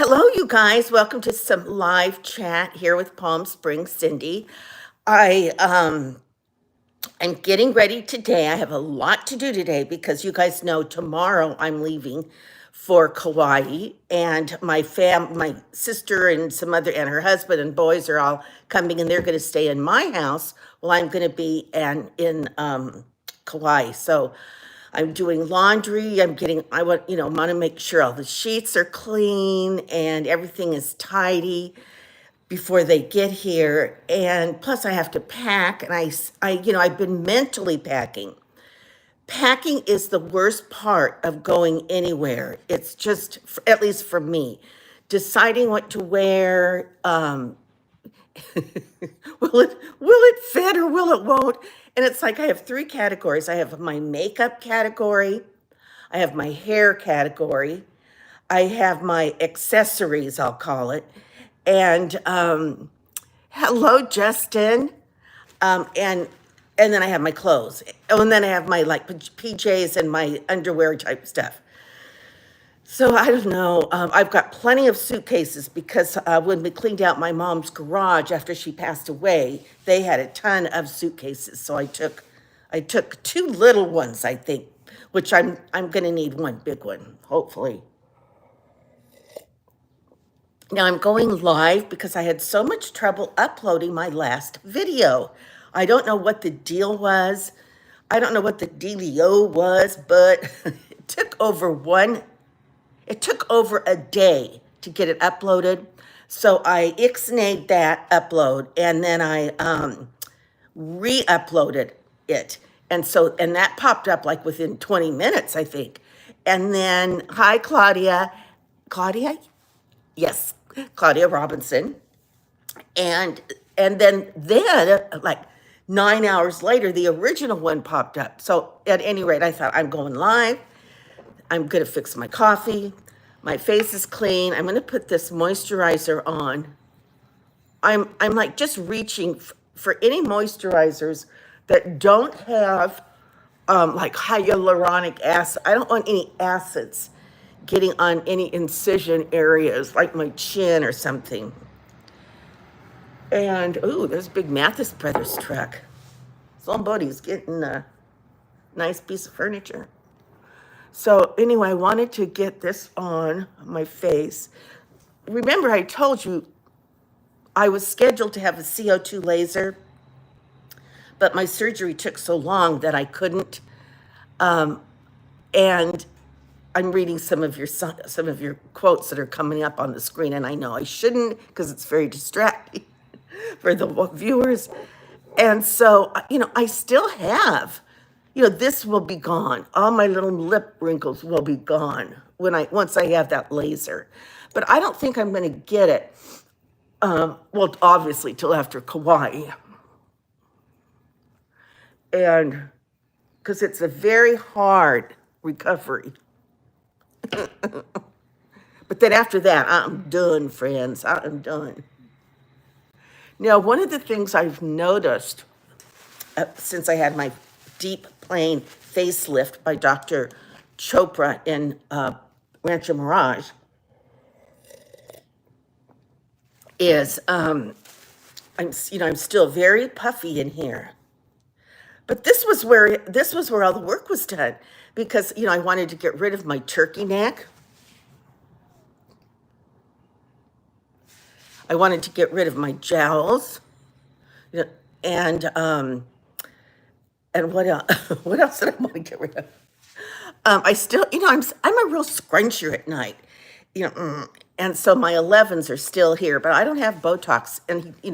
Hello, you guys. Welcome to some live chat here with Palm Springs Cindy. I'm getting ready today. I have a lot to do today because you guys know tomorrow I'm leaving for Kauai, and my sister and some other and her husband and boys are all coming, and they're going to stay in my house while I'm going to be in Kauai. So I'm doing laundry. I want to make sure all the sheets are clean and everything is tidy before they get here. And plus I have to pack, and I've been mentally packing. Packing is the worst part of going anywhere. It's just, at least for me, deciding what to wear. Will it fit or will it won't? And it's like I have three categories. I have my makeup category, I have my hair category, I have my accessories, I'll call it. And hello, Justin. And then I have my clothes. Oh, and then I have my like PJs and my underwear type stuff. So I don't know. I've got plenty of suitcases because when we cleaned out my mom's garage after she passed away, they had a ton of suitcases. So I took two little ones, I think, which I'm going to need one big one, hopefully. Now I'm going live because I had so much trouble uploading my last video. I don't know what the deal was. I don't know what the dealio was, but it took over a day to get it uploaded. So I ixnayed that upload, and then I re-uploaded it. And that popped up like within 20 minutes, I think. And then, hi, Claudia. Claudia? Yes, Claudia Robinson. And then like 9 hours later, the original one popped up. So at any rate, I thought, I'm going live. I'm going to fix my coffee. My face is clean. I'm going to put this moisturizer on. I'm like just reaching for any moisturizers that don't have like hyaluronic acid. I don't want any acids getting on any incision areas like my chin or something. And ooh, there's a big Mathis Brothers truck. Somebody's getting a nice piece of furniture. So anyway, I wanted to get this on my face. Remember, I told you I was scheduled to have a CO2 laser, but my surgery took so long that I couldn't. And I'm reading some of your quotes that are coming up on the screen, and I know I shouldn't because it's very distracting for the viewers. And so, I still have, this will be gone. All my little lip wrinkles will be gone once I have that laser. But I don't think I'm going to get it. Well, obviously, till after Kauai. And because it's a very hard recovery. But then after that, I'm done, friends. I am done. Now, one of the things I've noticed since I had my deep plane facelift by Dr. Chopra in Rancho Mirage is I'm still very puffy in here. But this was where all the work was done because I wanted to get rid of my turkey neck. I wanted to get rid of my jowls, and what else? What else did I want to get rid of? I still, I'm a real scruncher at night, and so my 11s are still here, but I don't have Botox, and he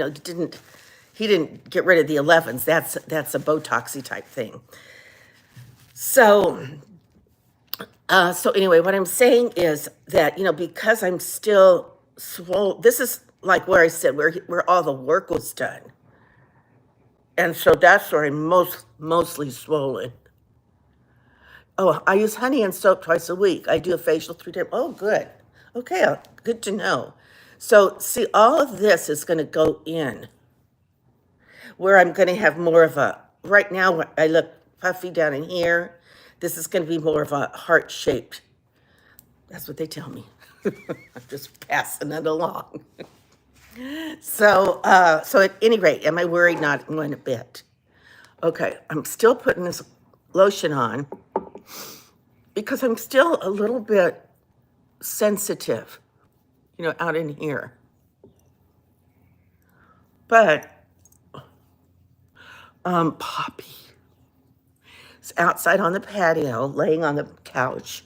didn't get rid of the 11s. That's a Botoxy type thing. So anyway, what I'm saying is that because I'm still swollen, this is like where I said where all the work was done. And so that's where I'm mostly swollen. Oh, I use honey and soap twice a week. I do a facial 3 times. Oh, good. Okay, good to know. So see, all of this is going to go in where I'm going to have more of right now I look puffy down in here. This is going to be more of a heart-shaped That's what they tell me. I'm just passing it along. So at any rate, am I worried? Not one bit. Okay, I'm still putting this lotion on because I'm still a little bit sensitive, out in here. But Poppy is outside on the patio, laying on the couch,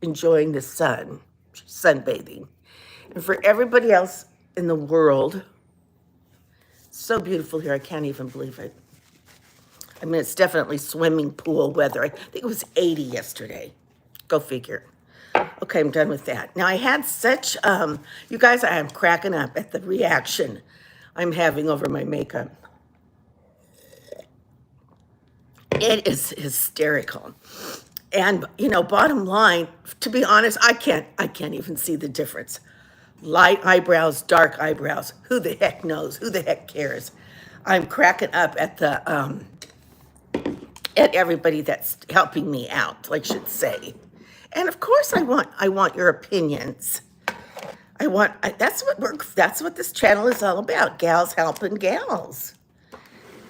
enjoying the sun, sunbathing. And for everybody else in the world, so beautiful here, I can't even believe it. I mean, it's definitely swimming pool weather. I think it was 80 yesterday. Go figure. Okay, I'm done with that. Now, I had such, you guys, I am cracking up at the reaction I'm having over my makeup. It is hysterical. And, bottom line, to be honest, I can't even see the difference. Light eyebrows, dark eyebrows. Who the heck knows? Who the heck cares? I'm cracking up at the, at everybody that's helping me out, I should say. And of course I want your opinions. That's what this channel is all about. Gals helping gals.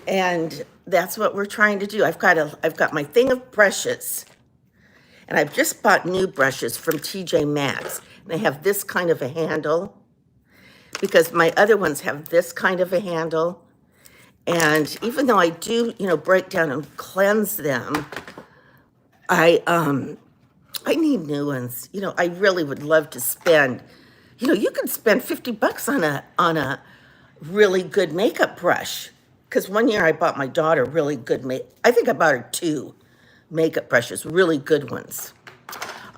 And that's what we're trying to do. I've got my thing of brushes. And I've just bought new brushes from TJ Maxx. And they have this kind of a handle because my other ones have this kind of a handle. And even though I do, break down and cleanse them, I need new ones. I really would love to spend, you can spend $50 on a really good makeup brush. Because one year I bought my daughter really good I think I bought her 2 makeup brushes, really good ones.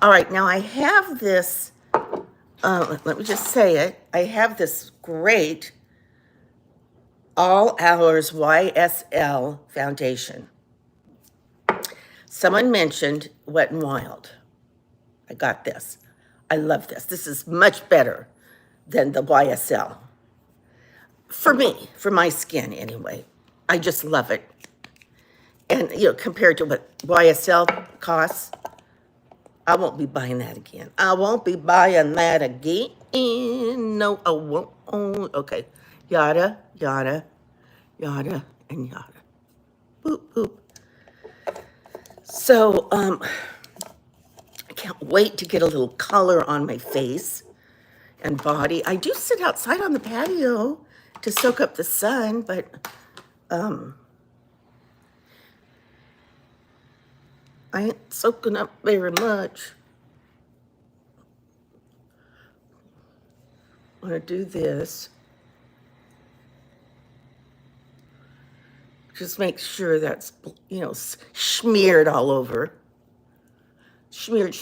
All right, now I have this, let me just say it. I have this great All Hours YSL foundation. Someone mentioned Wet n Wild. I got this. I love this. This is much better than the YSL. For me, for my skin anyway. I just love it. And, compared to what YSL costs, I won't be buying that again. I won't be buying that again. No, I won't. Okay. Yada, yada, yada, and yada. Boop, boop. So, I can't wait to get a little color on my face and body. I do sit outside on the patio to soak up the sun, but I ain't soaking up very much. I'm gonna do this. Just make sure that's, smeared all over. Smeared.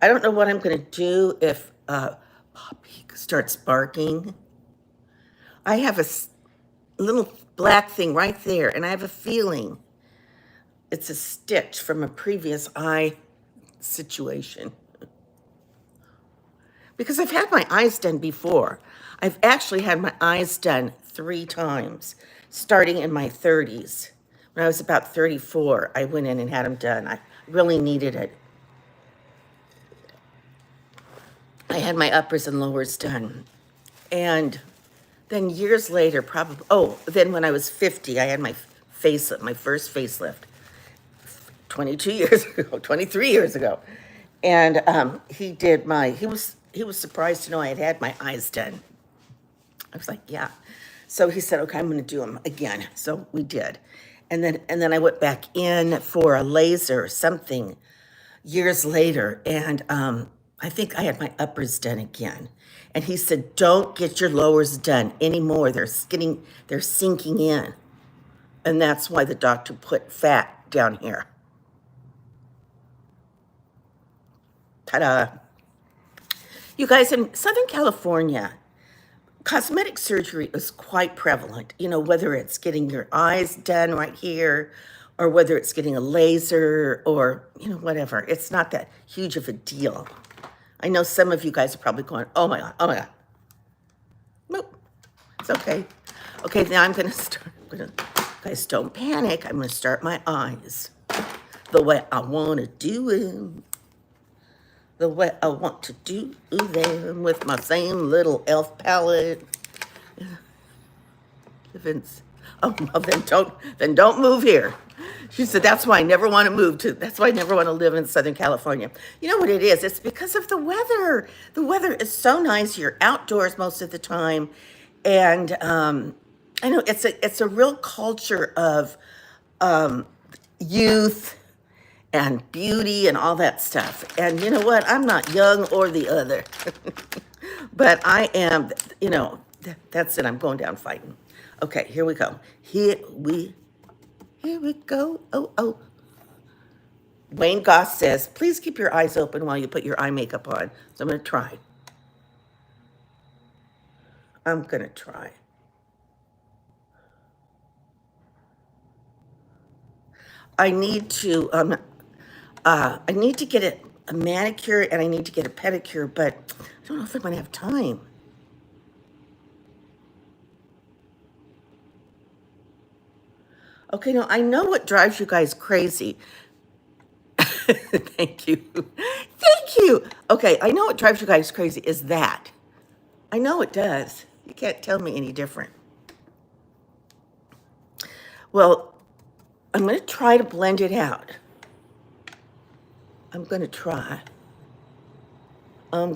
I don't know what I'm gonna do if Poppy starts barking. I have a little black thing right there, and I have a feeling it's a stitch from a previous eye situation. Because I've had my eyes done before. I've actually had my eyes done 3 times, starting in my 30s. When I was about 34, I went in and had them done. I really needed it. I had my uppers and lowers done. And then years later, then when I was 50, I had my facelift, my first facelift, 23 years ago. And he was surprised to know I had had my eyes done. I was like, yeah. So he said, okay, I'm going to do them again. So we did. And then I went back in for a laser or something years later. And I think I had my uppers done again. And he said, don't get your lowers done anymore. They're sinking in. And that's why the doctor put fat down here. Ta-da. You guys, in Southern California, cosmetic surgery is quite prevalent. Whether it's getting your eyes done right here or whether it's getting a laser or, whatever. It's not that huge of a deal. I know some of you guys are probably going, oh my God, oh my God. Nope, it's okay. Okay, now I'm gonna start, guys, don't panic. I'm gonna start my eyes. the way I want to do them, the way I want to do them with my same little elf palette. Vince, oh no, then don't move here. She said, that's why I never want to that's why I never want to live in Southern California. You know what it is? It's because of the weather. The weather is so nice. You're outdoors most of the time. And I know it's a real culture of youth and beauty and all that stuff. And you know what? I'm not young or the other. But I am, that's it. I'm going down fighting. Okay, here we go. Here we go. Oh. Wayne Goss says, please keep your eyes open while you put your eye makeup on. So I'm going to try. I need to get a manicure and I need to get a pedicure, but I don't know if I'm going to have time. Okay, now I know what drives you guys crazy. Thank you. Thank you. Okay, I know what drives you guys crazy is that. I know it does. You can't tell me any different. Well, I'm going to try to blend it out. I'm going to try. I'm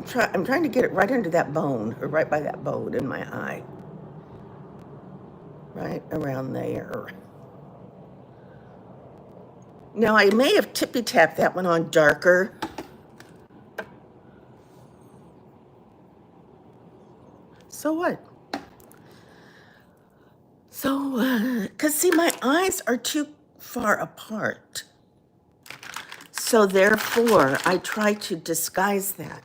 trying to get it right under that bone, or right by that bone in my eye. Right around there. Now, I may have tippy-tapped that one on darker. So what? So, because see, my eyes are too far apart. So therefore, I try to disguise that.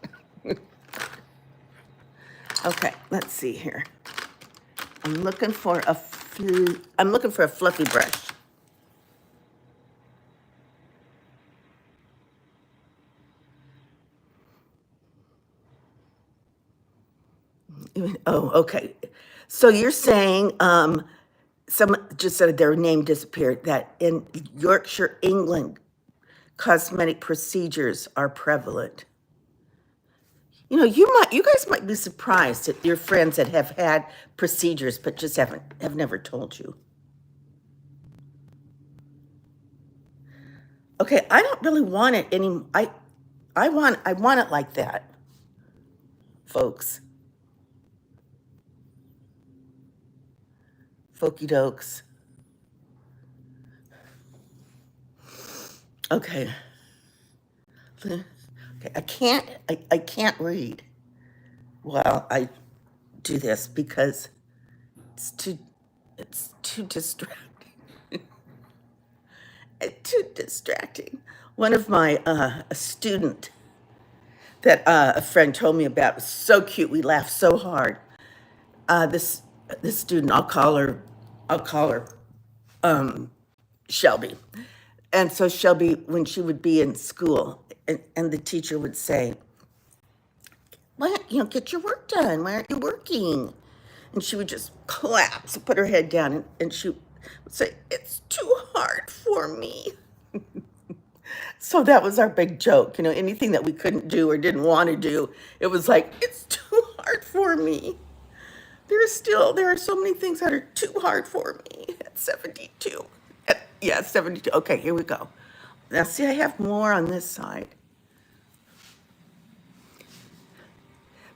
Okay, let's see here. I'm looking for a fluffy brush. Oh, okay. So you're saying someone just said their name disappeared, that in Yorkshire, England, cosmetic procedures are prevalent. You guys might be surprised at your friends that have had procedures but just have never told you. Okay, I don't really want it any. I want it like that, folks. Folky dokes. Okay. Okay, I can't read while I do this because it's too distracting. It's too distracting. One of my a student that a friend told me about was so cute. We laughed so hard. This student, I'll call her Shelby. And so Shelby, when she would be in school, and the teacher would say, "Why, get your work done. Why aren't you working?" And she would just collapse and put her head down, and she would say, "It's too hard for me." So that was our big joke. Anything that we couldn't do or didn't want to do, it was like, it's too hard for me. There are so many things that are too hard for me at 72. Yeah, 72. Okay, here we go. Now, see, I have more on this side.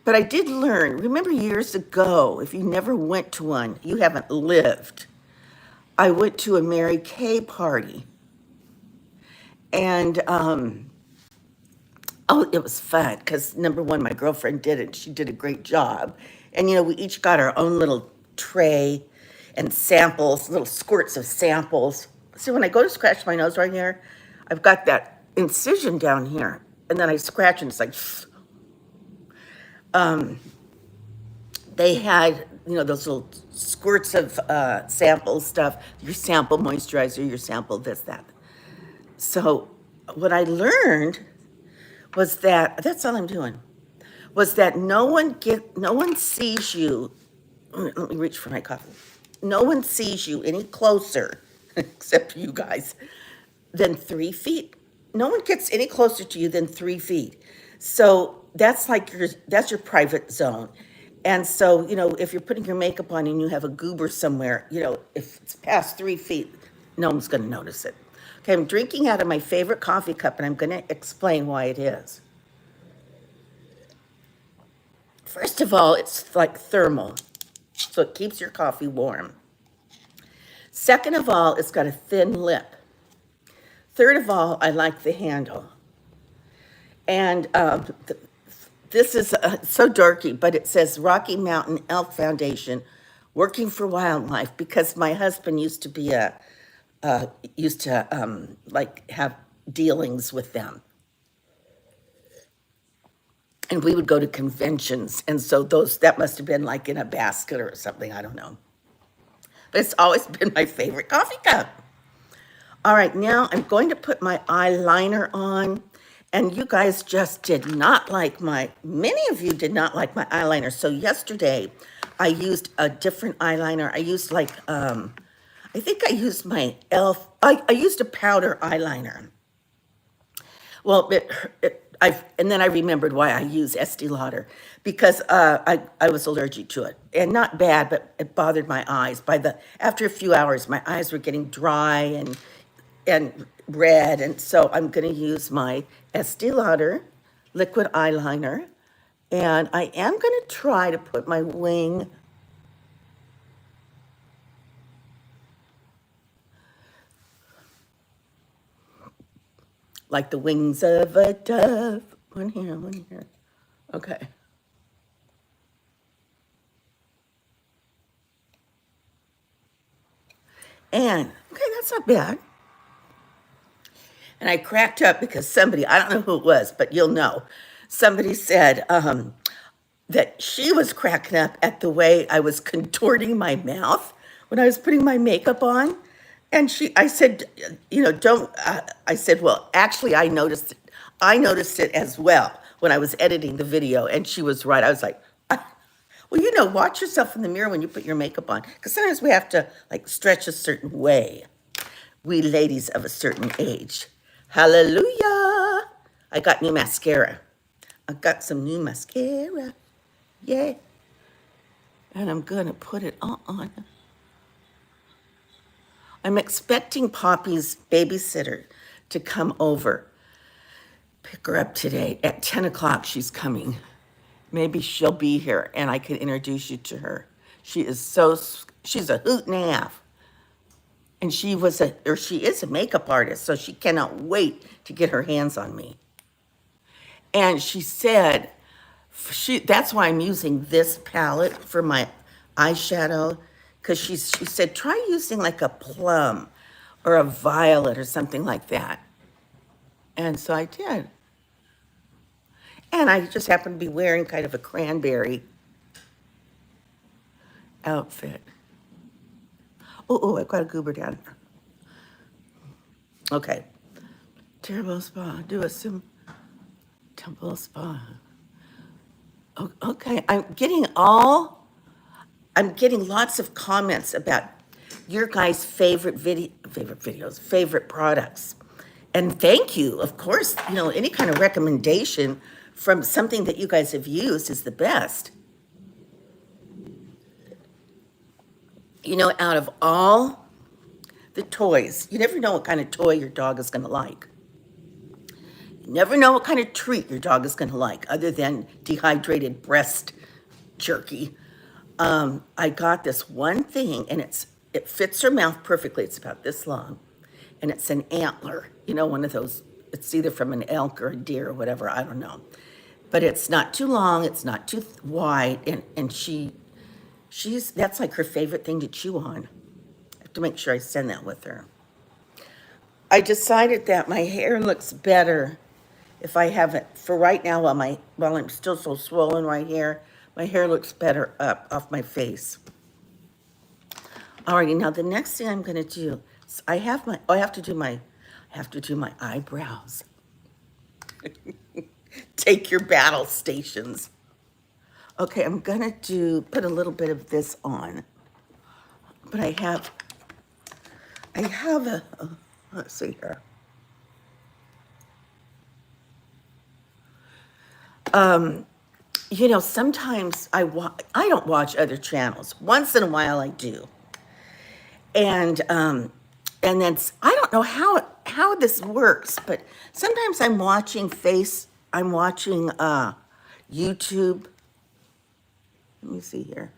But I did learn, remember years ago, if you never went to one, you haven't lived. I went to a Mary Kay party. And, it was fun because, number one, my girlfriend did it. She did a great job. And, we each got our own little tray and samples, little squirts of samples. See, when I go to scratch my nose right here, I've got that incision down here. And then I scratch and it's like, they had, those little squirts of sample stuff, your sample moisturizer, your sample this, that. So what I learned was that's all I'm doing, was that no one sees you. Let me reach for my coffee. no one sees you any closer, except you guys, than 3 feet. No one gets any closer to you than 3 feet. So that's like that's your private zone. And so, if you're putting your makeup on and you have a goober somewhere, if it's past 3 feet, no one's going to notice it. Okay, I'm drinking out of my favorite coffee cup, and I'm going to explain why it is. First of all, it's like thermal, so it keeps your coffee warm. Second of all, it's got a thin lip. Third of all, I like the handle. And this is so dorky, but it says Rocky Mountain Elk Foundation, working for wildlife, because my husband used to be like have dealings with them. And we would go to conventions, and so that must have been like in a basket or something, I don't know. But it's always been my favorite coffee cup. All right, now I'm going to put my eyeliner on, and you guys just did not like many of you did not like my eyeliner. So yesterday, I used a different eyeliner. I used I think I used my e.l.f. I used a powder eyeliner. Well, and then I remembered why I use Estee Lauder, because I was allergic to it, and not bad, but it bothered my eyes. After a few hours, my eyes were getting dry and red, and so I'm going to use my Estee Lauder liquid eyeliner, and I am going to try to put my wing like the wings of a dove. One here. Okay. And, okay, that's not bad. And I cracked up because I don't know who it was, but you'll know. Somebody said that she was cracking up at the way I was contorting my mouth when I was putting my makeup on. And I said, I said, well, actually, I noticed it as well when I was editing the video. And she was right. I was like, well, watch yourself in the mirror when you put your makeup on, because sometimes we have to stretch a certain way. We ladies of a certain age. Hallelujah. I got new mascara. I got some new mascara. Yay. And I'm going to put it on. I'm expecting Poppy's babysitter to come over. Pick her up today. At 10 o'clock, she's coming. Maybe she'll be here and I can introduce you to her. She's a hoot and a half. And she is a makeup artist, so she cannot wait to get her hands on me. And she said, that's why I'm using this palette for my eyeshadow, because she said, try using like a plum or a violet or something like that. And so I did. And I just happened to be wearing kind of a cranberry outfit. Oh, I've got a goober down there. Okay. Terrible spa. Do a temple spa. Okay. I'm getting lots of comments about your guys' favorite videos, favorite products. And thank you. Of course, any kind of recommendation from something that you guys have used is the best. Out of all the toys, you never know what kind of toy your dog is going to like. You never know what kind of treat your dog is going to like, other than dehydrated breast jerky. I got this one thing, and it fits her mouth perfectly. It's about this long, and it's an antler. One of those. It's either from an elk or a deer or whatever. I don't know, but it's not too long. It's not too wide, and that's like her favorite thing to chew on. I have to make sure I send that with her. I decided that my hair looks better if I have it, for right now, while I'm still so swollen right here, my hair looks better up off my face. Alrighty, now the next thing I'm gonna do is I have to do my eyebrows. Take your battle stations. Okay, I'm gonna put a little bit of this on. but I have let's see here. You know, sometimes I don't watch other channels. Once in a while I do. And then I don't know how this works, but sometimes I'm watching YouTube. Let me see here.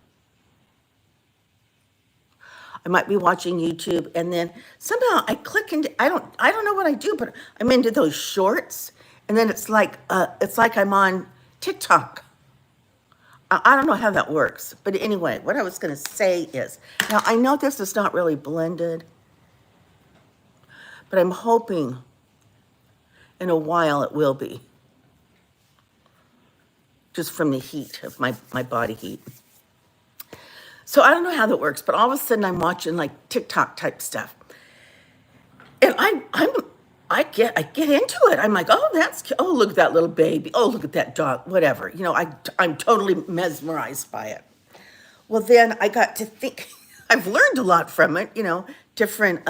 I might be watching YouTube, and then somehow I click into, I don't know what I do, but I'm into those shorts, and then it's like I'm on TikTok. I don't know how that works, but anyway, what I was going to say is, now I know this is not really blended, but I'm hoping in a while it will be, just from the heat of my body heat. So I don't know how that works, but all of a sudden I'm watching like TikTok type stuff, and I get into it. I'm like, oh, that's cute. Oh, look at that little baby. Oh, look at that dog. Whatever. You know, I'm totally mesmerized by it. Well, then I got to think. I've learned a lot from it. You know, different.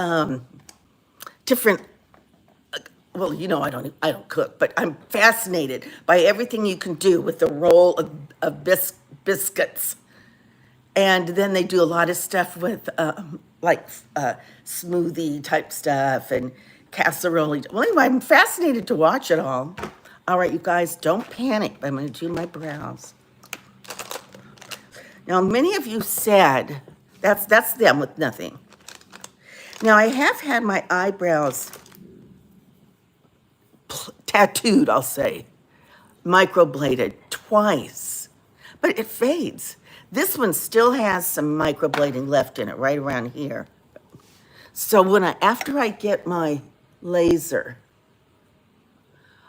Well, you know, I don't cook, but I'm fascinated by everything you can do with the roll of biscuits. And then they do a lot of stuff with smoothie type stuff and casserole. Well, anyway, I'm fascinated to watch it all. All right, you guys, don't panic. I'm going to do my brows. Now, many of you said that's them with nothing. Now, I have had my eyebrows tattooed, I'll say, microbladed twice, but it fades. This one still has some microblading left in it, right around here. So after I get my laser,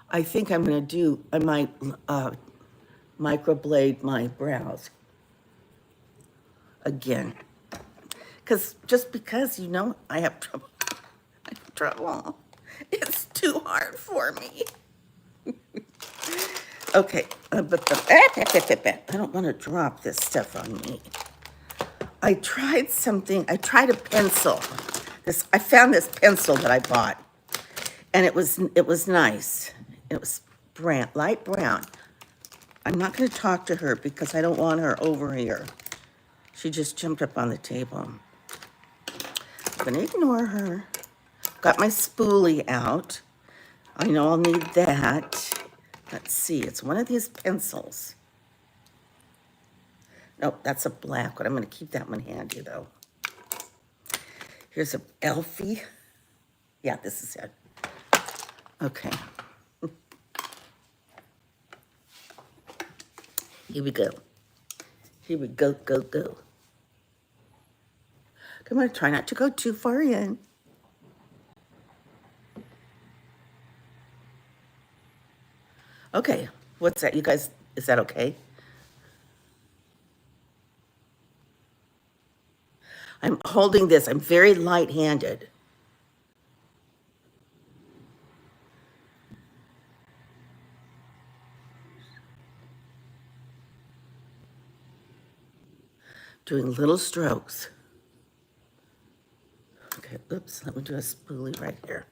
I think I might microblade my brows again. Because, you know, I have trouble. It's too hard for me. Okay, I don't want to drop this stuff on me. I tried a pencil. I found this pencil that I bought, and it was nice. It was light brown. I'm not going to talk to her because I don't want her over here. She just jumped up on the table. I'm going to ignore her. Got my spoolie out. I know I'll need that. Let's see, it's one of these pencils. No, that's a black one. I'm going to keep that one handy, though. Here's a Elfie. Yeah, this is it. Okay. Here we go. Here we go, go, go. Come on, try not to go too far in. Okay, what's that? You guys, is that okay? I'm holding this. I'm very light-handed. Doing little strokes. Okay, oops, let me do a spoolie right here.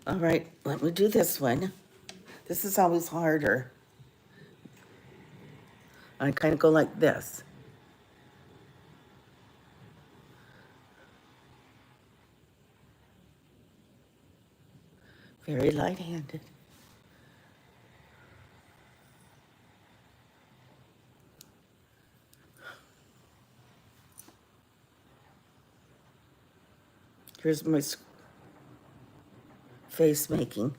All right, let me do this one. This is always harder. I kind of go like this. Very light-handed. Here's my face making.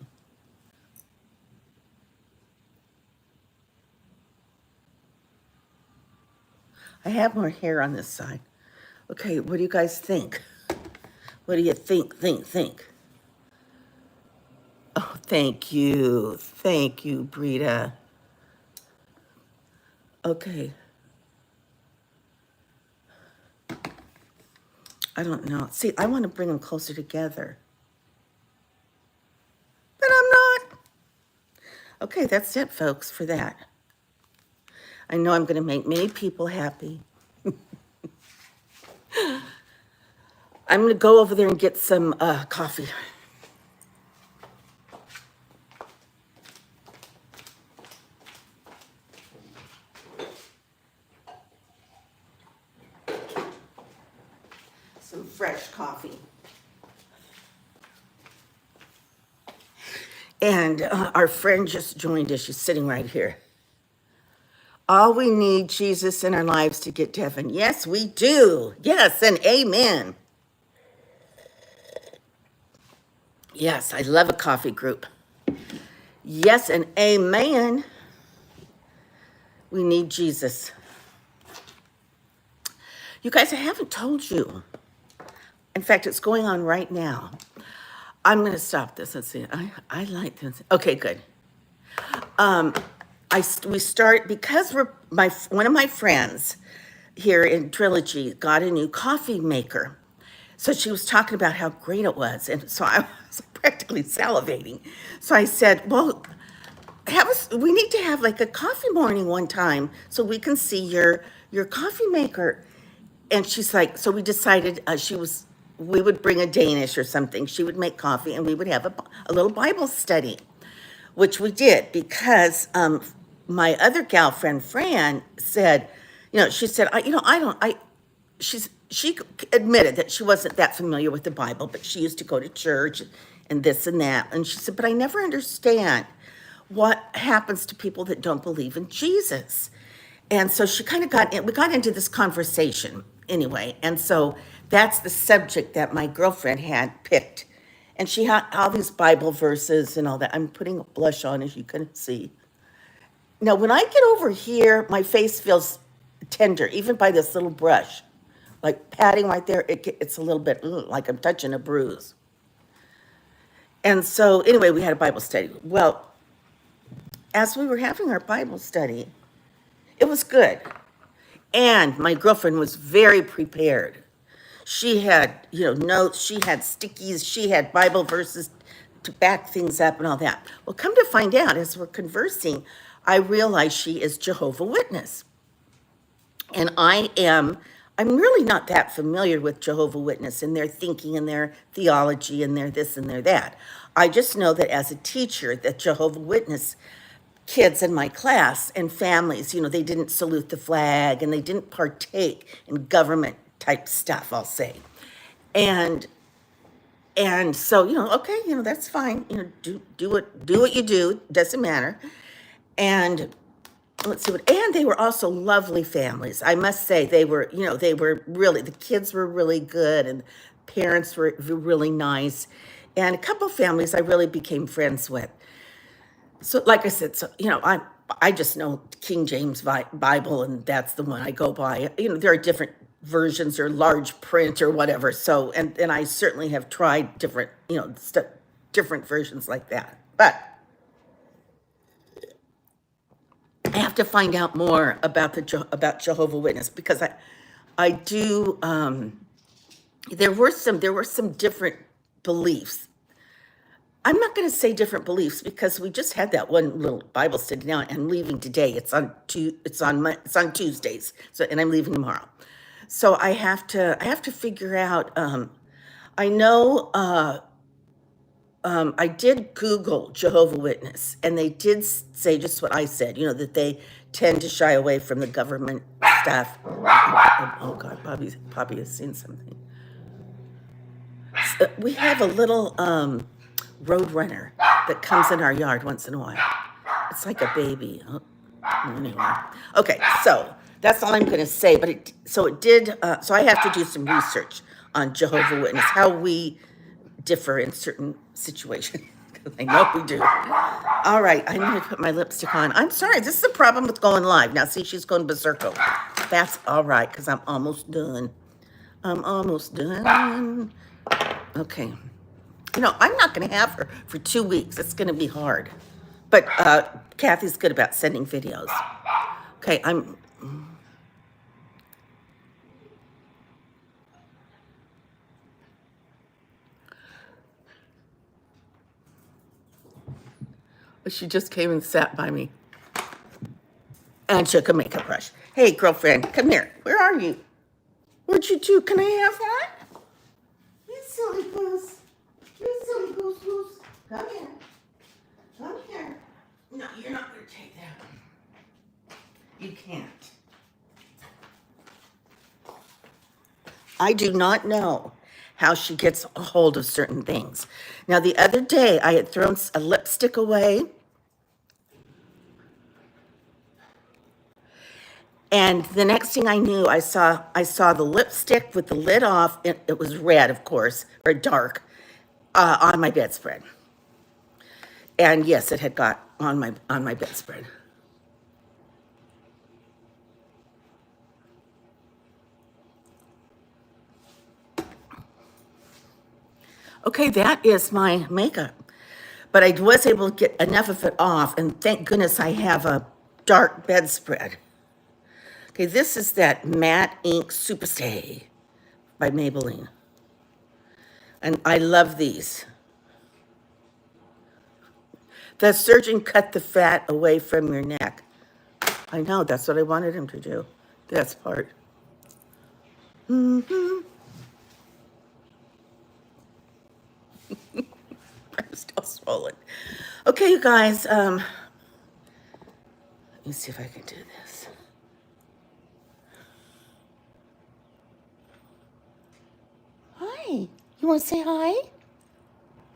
I have more hair on this side. Okay, what do you guys think? What do you think? Oh, thank you. Thank you, Brita. Okay. I don't know. See, I want to bring them closer together. But I'm not. Okay, that's it, folks, for that. I know I'm going to make many people happy. I'm going to go over there and get some coffee. Some fresh coffee. And our friend just joined us. She's sitting right here. All we need Jesus in our lives to get to heaven. Yes, we do. Yes, and amen. Yes, I love a coffee group. Yes, and amen. We need Jesus. You guys, I haven't told you. In fact, it's going on right now. I'm going to stop this. Let's see. I like this. Okay, good. We start because one of my friends here in Trilogy got a new coffee maker. So she was talking about how great it was, and so I was practically salivating. So I said, "Well, we need to have like a coffee morning one time so we can see your coffee maker." And she's like, so we decided we would bring a Danish or something. She would make coffee, and we would have a little Bible study, which we did because my other gal friend Fran said, she said, she admitted that she wasn't that familiar with the Bible, but she used to go to church and this and that. And she said, but I never understand what happens to people that don't believe in Jesus. And so she kind of we got into this conversation anyway. And so that's the subject that my girlfriend had picked. And she had all these Bible verses and all that. I'm putting a blush on, as you can see. Now, when I get over here, my face feels tender, even by this little brush. Like patting right there, it's a little bit like I'm touching a bruise. And so anyway, we had a Bible study. Well, as we were having our Bible study, it was good. And my girlfriend was very prepared. She had, notes, she had stickies, she had Bible verses to back things up and all that. Well, come to find out, as we're conversing, I realized she is Jehovah's Witness. And I'm really not that familiar with Jehovah's Witness and their thinking and their theology and their this and their that. I just know that as a teacher, that Jehovah's Witness kids in my class and families, they didn't salute the flag and they didn't partake in government type stuff, I'll say. And so, okay, that's fine. Do what you do, doesn't matter. And let's see and they were also lovely families. I must say they were really, the kids were really good and parents were really nice. And a couple families I really became friends with. So like I said, I just know King James Bible, and that's the one I go by. There are different versions or large print or whatever. So, and I certainly have tried different, different versions like that. But I have to find out more about about Jehovah's Witness, because I do. There were some different beliefs. I'm not going to say different beliefs because we just had that one little Bible study now, and I'm leaving today. It's on Tuesdays. So, and I'm leaving tomorrow. So I have to figure out. I know. I did Google Jehovah's Witness, and they did say just what I said. That they tend to shy away from the government stuff. Oh God, Bobby has seen something. So we have a little road runner that comes in our yard once in a while. It's like a baby. Anyway. Okay, so that's all I'm going to say. But so I have to do some research on Jehovah's Witness, how we differ in certain situations. Because I know we do. All right, I'm going to put my lipstick on. I'm sorry, this is the problem with going live. Now, see, she's going berserko. That's all right, because I'm almost done. Okay. I'm not going to have her for 2 weeks. It's going to be hard. But Kathy's good about sending videos. Okay, She just came and sat by me and took a makeup brush. Hey, girlfriend, come here. Where are you? What'd you do? Can I have that? You silly goose. You silly goose goose. Come here. Come here. No, you're not going to take that one. You can't. I do not know how she gets a hold of certain things. Now, the other day, I had thrown a lipstick away. And the next thing I knew, I saw the lipstick with the lid off. It was red, of course, or dark, on my bedspread. And yes, it had got on my bedspread. Okay, that is my makeup. But I was able to get enough of it off, and thank goodness I have a dark bedspread. Okay, this is that matte ink Superstay by Maybelline. And I love these. The surgeon cut the fat away from your neck. I know, that's what I wanted him to do. This part. Mm-hmm. I'm still swollen. Okay, you guys, let me see if I can do this. Hi. You want to say hi?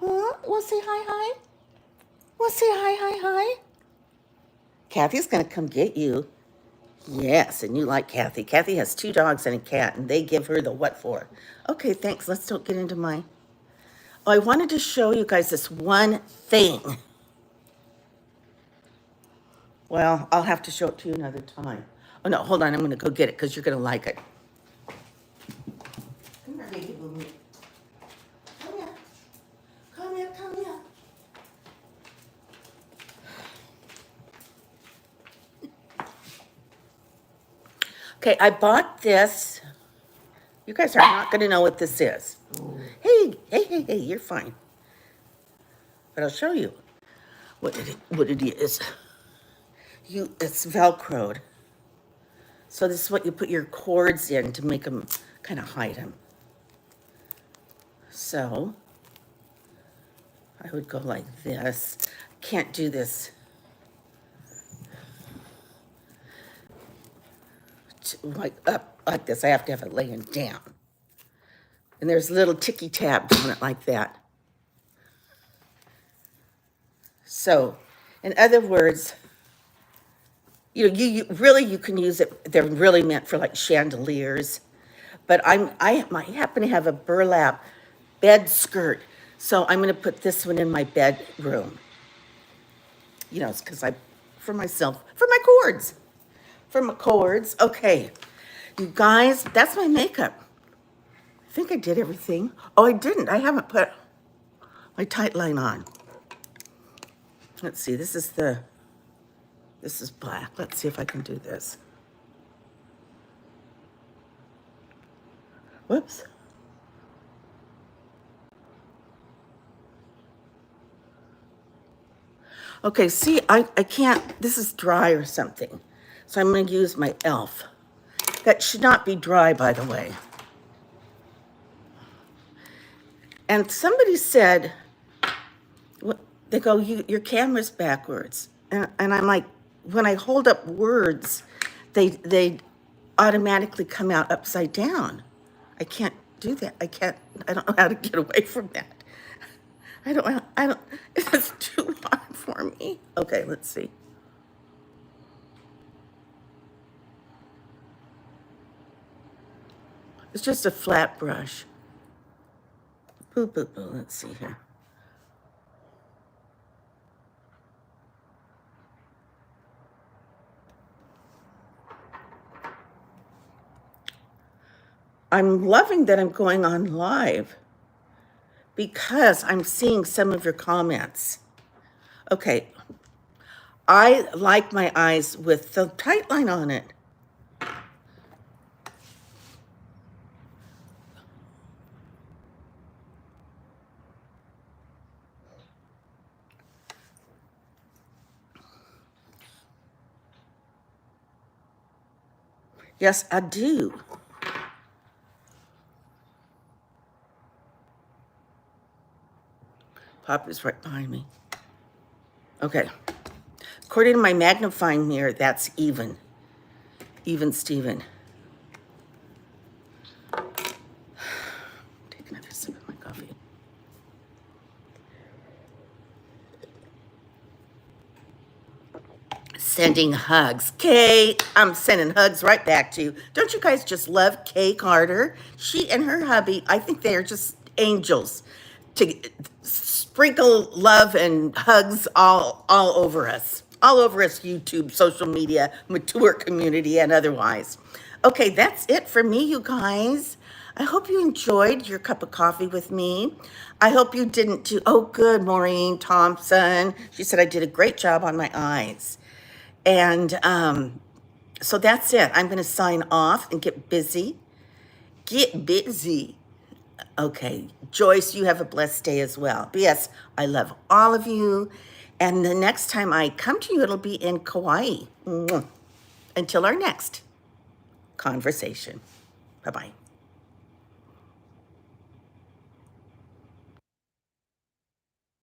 Huh? Want to say hi? Want to say hi? Kathy's going to come get you. Yes, and you like Kathy. Kathy has 2 dogs and a cat, and they give her the what for. Okay, thanks. Let's don't get into my... Oh, I wanted to show you guys this one thing. Well, I'll have to show it to you another time. Oh, no, hold on. I'm going to go get it because you're going to like it. Come here, baby boo. Come here. Come here. Okay, I bought this. You guys are not going to know what this is. Hey, you're fine. But I'll show you what it is. It's Velcroed. So this is what you put your cords in to make them kind of hide them. So I would go like this. Can't do this like up like this. I have to have it laying down. And there's a little ticky tabs on it like that. So, in other words, you can use it. They're really meant for like chandeliers. But I happen to have a burlap bed skirt, so I'm going to put this one in my bedroom. You know, it's because for my cords. Okay, you guys, that's my makeup. I think I did everything. Oh, I didn't. I haven't put my tight line on. Let's see. This is black. Let's see if I can do this. Whoops. Okay, see, I can't, this is dry or something. So I'm going to use my e.l.f. That should not be dry, by the way. And somebody said, they go, your camera's backwards. And I'm like, when I hold up words, they automatically come out upside down. I can't do that. I don't know how to get away from that. I don't, it's too hard for me. Okay, let's see. It's just a flat brush. Boo. Let's see here. I'm loving that I'm going on live because I'm seeing some of your comments. Okay, I like my eyes with the tight line on it. Yes, I do. Pop is right behind me. Okay. According to my magnifying mirror, that's even. Even Steven. Take another sip of my coffee. Sending hugs. Kay, I'm sending hugs right back to you. Don't you guys just love Kay Carter? She and her hubby, I think they are just angels to sprinkle love and hugs all over us. All over us, YouTube, social media, mature community, and otherwise. Okay, that's it for me, you guys. I hope you enjoyed your cup of coffee with me. I hope you didn't do, oh, good, Maureen Thompson. She said I did a great job on my eyes. And so that's it. I'm going to sign off and get busy. Get busy. Okay. Joyce, you have a blessed day as well. But yes, I love all of you. And the next time I come to you, it'll be in Kauai. Until our next conversation. Bye-bye.